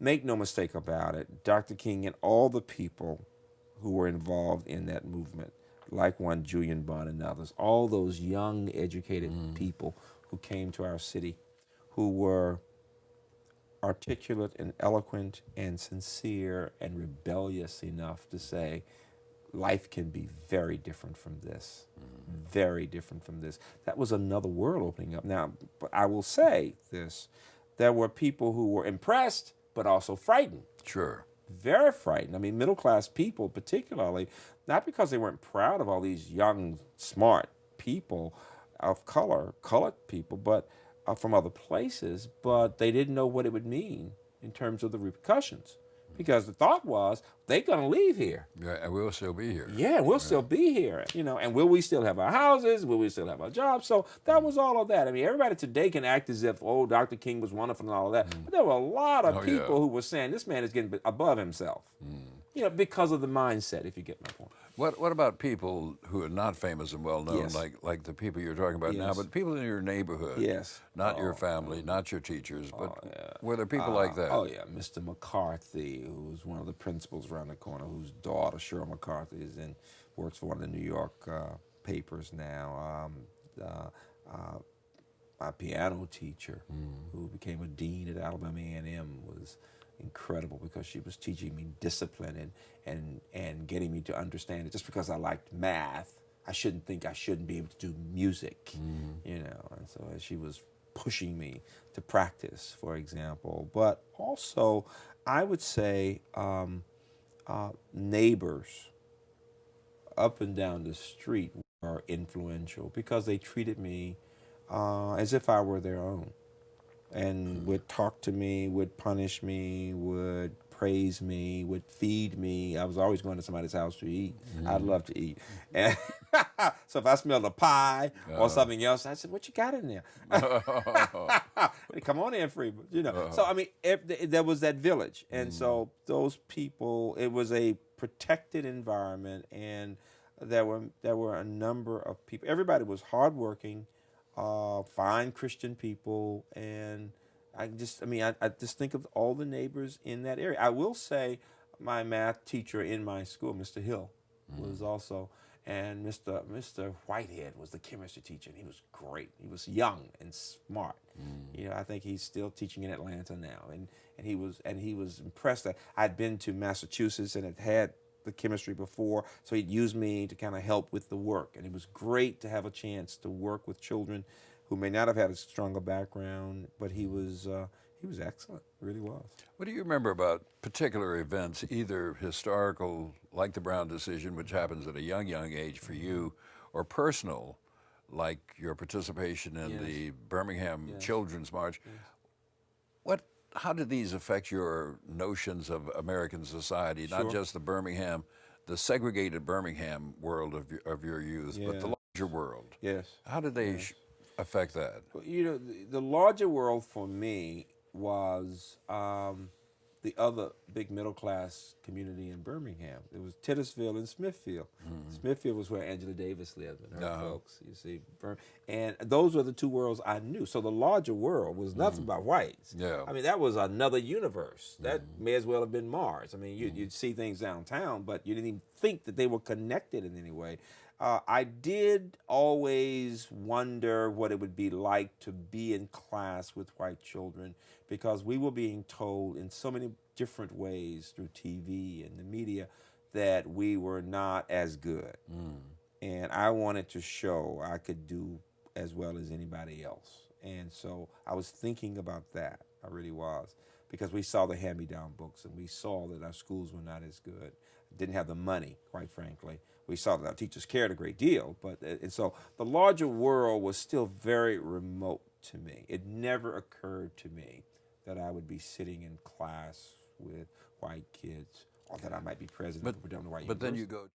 Make no mistake about it, Dr. King and all the people who were involved in that movement, like one Julian Bond and others, all those young, educated people who came to our city, who were articulate and eloquent and sincere and rebellious enough to say, life can be very different from this. Very different from this. That was another world opening up. Now, but I will say this, there were people who were impressed, but also frightened. Sure. Very frightened. I mean, middle class people, particularly, not because they weren't proud of all these young, smart people of color, colored people, but from other places, but they didn't know what it would mean in terms of the repercussions. Because the thought was, they're going to leave here. Yeah, and we'll still be here. Yeah, we'll still be here, and will we still have our houses? Will we still have our jobs? So that was all of that. I mean, everybody today can act as if, oh, Dr. King was wonderful and all of that. But there were a lot of people who were saying, this man is getting above himself. Because of the mindset, if you get my point. What about people who are not famous and well known, like the people you're talking about now, but people in your neighborhood? Yes. Not your family, not your teachers, but were there people like that? Oh, yeah. Mr. McCarthy, who's one of the principals around the corner, whose daughter, Cheryl McCarthy, works for one of the New York papers now. My piano teacher, who became a dean at Alabama A&M, was incredible because she was teaching me discipline and getting me to understand that just because I liked math, I shouldn't think I shouldn't be able to do music, And so she was pushing me to practice, for example. But also, I would say neighbors up and down the street were influential because they treated me as if I were their own, and would talk to me, would punish me, would praise me, would feed me. I was always going to somebody's house to eat. I'd love to eat. And so if I smelled a pie or something else, I said, what you got in there? Come on in, Freeman. So, I mean, there was that village. And so those people, it was a protected environment, and there were a number of people. Everybody was hardworking, fine Christian people, and I just think of all the neighbors in that area. I will say my math teacher in my school, Mr. Hill, was also, and Mr. Whitehead was the chemistry teacher, and he was great. He was young and smart. I think he's still teaching in Atlanta now, and he was impressed that I'd been to Massachusetts and had the chemistry before, so he'd use me to kind of help with the work. And it was great to have a chance to work with children who may not have had a stronger background, but he was excellent, really was. What do you remember about particular events, either historical, like the Brown decision, which happens at a young age for you, or personal, like your participation in the Birmingham Children's March? How did these affect your notions of American society, not just the segregated Birmingham world of your youth, but the larger world? Yes. How did they affect that? Well, the larger world for me was the other big middle class community in Birmingham. It was Titusville and Smithfield. Smithfield was where Angela Davis lived and her folks, you see. And those were the two worlds I knew. So the larger world was nothing but whites. Yeah. I mean, that was another universe. That may as well have been Mars. I mean, you'd see things downtown, but you didn't even think that they were connected in any way. I did always wonder what it would be like to be in class with white children, because we were being told in so many different ways through TV and the media that we were not as good. And I wanted to show I could do as well as anybody else. And so I was thinking about that. I really was. Because we saw the hand-me-down books, and we saw that our schools were not as good. Didn't have the money, quite frankly. We saw that our teachers cared a great deal, and so the larger world was still very remote to me. It never occurred to me that I would be sitting in class with white kids, or that I might be president of a predominantly white university. But then you go